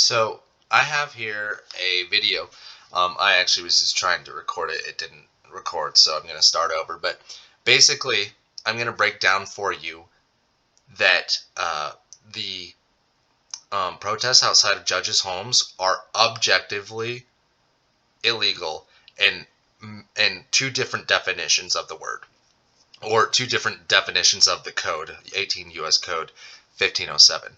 So I have here a video. I actually was just trying to record it. It didn't record, so I'm going to start over. But basically, I'm going to break down for you that the protests outside of judges' homes are objectively illegal and two different definitions of the word, or two different definitions of the code, 18 U.S. Code 1507.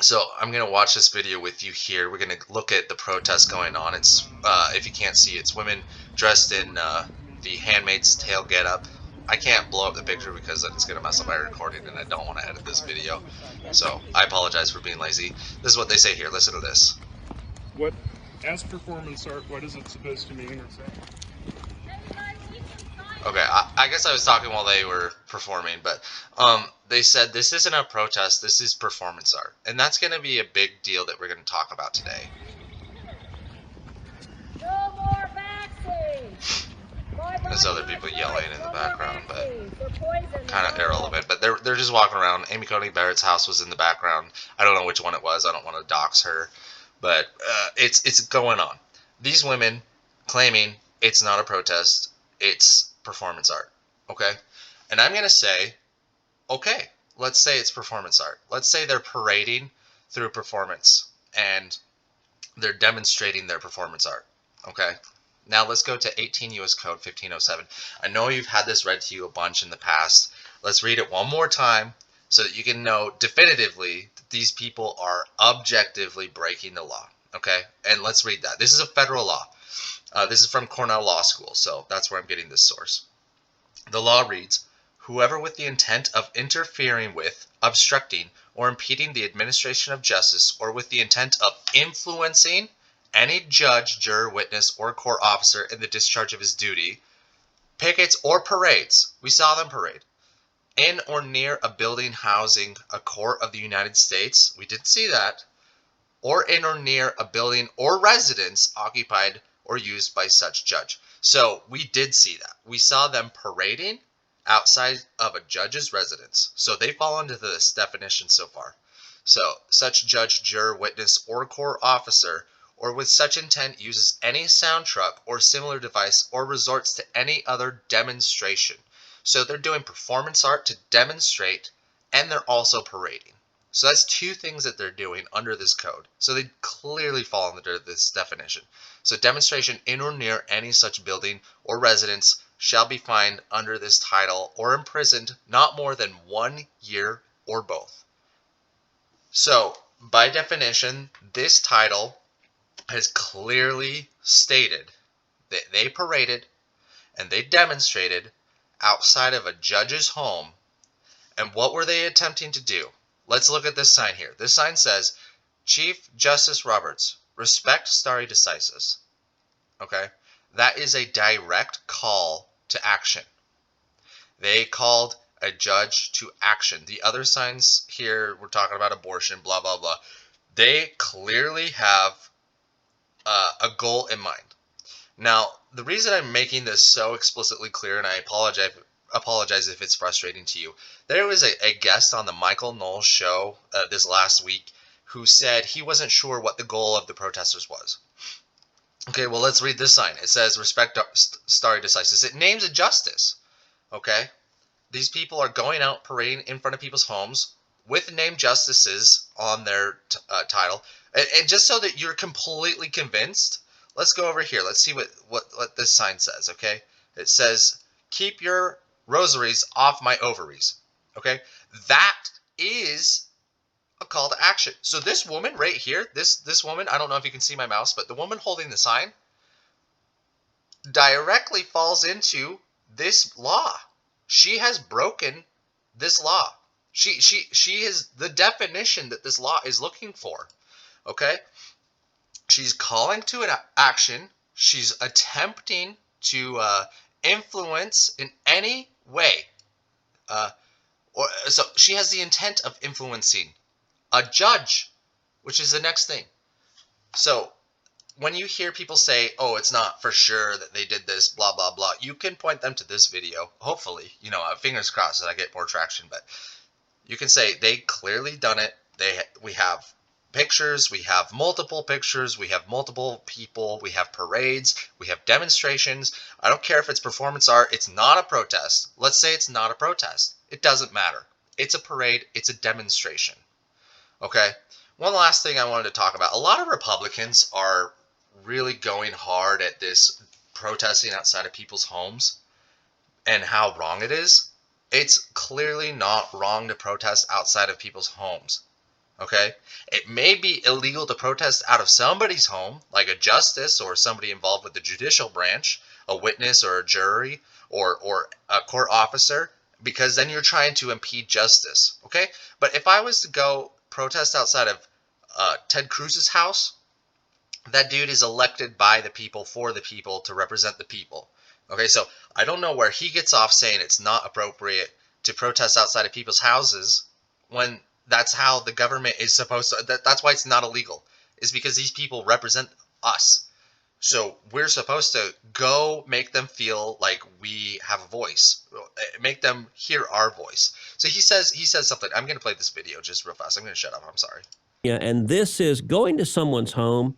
So I'm going to watch this video with you here. We're going to look at the protest going on. It's, if you can't see, it's women dressed in the handmaid's tale getup. I can't blow up the picture because it's going to mess up my recording and I don't want to edit this video. So I apologize for being lazy. This is what they say here. Listen to this. What, as performance art, what is it supposed to mean or say? Okay, I guess I was talking while they were performing, but they said this isn't a protest, this is performance art. And that's going to be a big deal that we're going to talk about today. No more vaccines. There's other people yelling in the background, but kind of irrelevant. But they're just walking around. Amy Coney Barrett's house was in the background. I don't know which one it was. I don't want to dox her, but it's going on. These women claiming it's not a protest, it's performance art. Okay, and I'm gonna say, okay, let's say it's performance art. Let's say they're parading through a performance and they're demonstrating their performance art. Okay. Now let's go to 18 U.S. Code 1507. I know you've had this read to you a bunch in the past. Let's read it one more time so that you can know definitively that these people are objectively breaking the law. Okay? And let's read that. This is a federal law. This is from Cornell Law School, so that's where I'm getting this source. The law reads, whoever with the intent of interfering with, obstructing, or impeding the administration of justice, or with the intent of influencing any judge, juror, witness, or court officer in the discharge of his duty, pickets or parades, we saw them parade, in or near a building housing a court of the United States, we did see that, or in or near a building or residence occupied or used by such judge. So we did see that. We saw them parading outside of a judge's residence. So they fall into this definition so far. So such judge, juror, witness, or court officer, or with such intent uses any sound truck or similar device or resorts to any other demonstration. So they're doing performance art to demonstrate, and they're also parading. So that's two things that they're doing under this code. So they clearly fall under this definition. So demonstration in or near any such building or residence shall be fined under this title or imprisoned not more than 1 year or both. So by definition, this title has clearly stated that they paraded and they demonstrated outside of a judge's home. And what were they attempting to do? Let's look at this sign here. This sign says, Chief Justice Roberts, respect stare decisis. Okay? That is a direct call to action. They called a judge to action. The other signs here, we're talking about abortion, blah, blah, blah. They clearly have a goal in mind. Now, the reason I'm making this so explicitly clear, and I apologize if it's frustrating to you, there was a guest on the Michael Knowles show this last week who said he wasn't sure what the goal of the protesters was. Okay, well, let's read this sign. It says, respect stare decisis. It names a justice. Okay? These people are going out parading in front of people's homes with named justices on their title. And just so that you're completely convinced, let's go over here. Let's see what this sign says, okay? It says, keep your rosaries off my ovaries, okay? That is a call to action. So this woman right here, this woman, I don't know if you can see my mouse, but the woman holding the sign directly falls into this law. She has broken this law. She is the definition that this law is looking for. Okay? She's calling to an action. She's attempting to influence in any way. So she has the intent of influencing a judge, which is the next thing. So when you hear people say, oh, it's not for sure that they did this, blah, blah, blah, you can point them to this video. Hopefully, fingers crossed that I get more traction, but you can say they clearly done it. We have pictures, we have multiple pictures, we have multiple people, we have parades, we have demonstrations. I don't care if it's performance art, it's not a protest. Let's say it's not a protest. It doesn't matter. It's a parade, it's a demonstration. Okay? One last thing I wanted to talk about. A lot of Republicans are really going hard at this protesting outside of people's homes and how wrong it is. It's clearly not wrong to protest outside of people's homes. Okay? It may be illegal to protest out of somebody's home, like a justice or somebody involved with the judicial branch, a witness or a jury or a court officer, because then you're trying to impede justice. Okay? But if I was to go protest outside of Ted Cruz's house, that dude is elected by the people for the people to represent the people. Okay, so I don't know where he gets off saying it's not appropriate to protest outside of people's houses when that's how the government is supposed to. That's why it's not illegal. Is because these people represent us. So we're supposed to go make them feel like we have a voice, make them hear our voice. So he says something. I'm going to play this video just real fast. I'm going to shut up. I'm sorry. Yeah, and this is going to someone's home,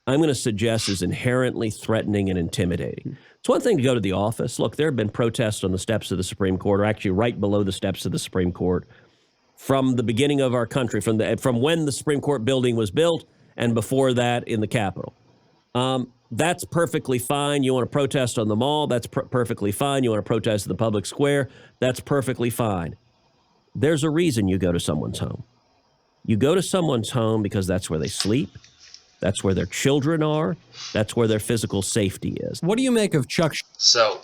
I'm going to suggest is inherently threatening and intimidating. It's one thing to go to the office. Look, there have been protests on the steps of the Supreme Court, or actually right below the steps of the Supreme Court, from the beginning of our country, from when the Supreme Court building was built, and before that in the Capitol. That's perfectly fine. You want to protest on the mall? That's perfectly fine. You want to protest in the public square? That's perfectly fine. There's a reason you go to someone's home. You go to someone's home because that's where they sleep. That's where their children are. That's where their physical safety is. What do you make of Chuck? So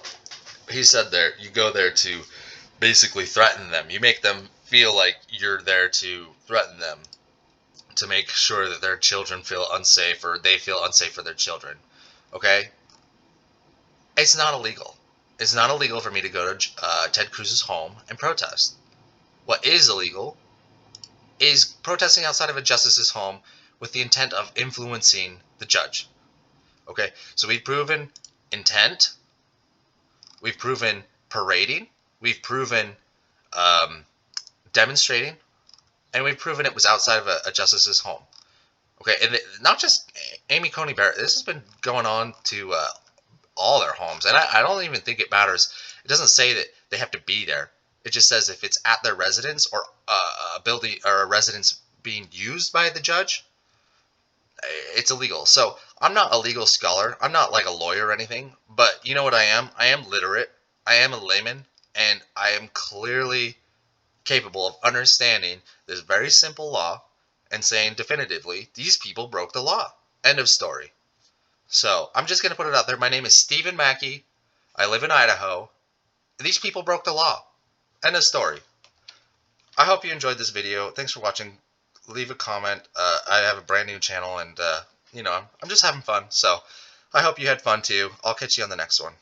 he said there, you go there to basically threaten them. You make them feel like you're there to threaten them, to make sure that their children feel unsafe or they feel unsafe for their children. Okay? It's not illegal. It's not illegal for me to go to Ted Cruz's home and protest. What is illegal is protesting outside of a justice's home with the intent of influencing the judge. Okay? So we've proven intent. We've proven parading. We've proven demonstrating. And we've proven it was outside of a justice's home. Okay, and not just Amy Coney Barrett. This has been going on to all their homes, and I don't even think it matters. It doesn't say that they have to be there. It just says if it's at their residence or a building or a residence being used by the judge, it's illegal. So I'm not a legal scholar. I'm not like a lawyer or anything. But you know what I am? I am literate. I am a layman, and I am clearly capable of understanding this very simple law and saying definitively, these people broke the law. End of story. So I'm just going to put it out there. My name is Stephen Mackey. I live in Idaho. These people broke the law. End of story. I hope you enjoyed this video. Thanks for watching. Leave a comment. I have a brand new channel and, I'm just having fun. So I hope you had fun too. I'll catch you on the next one.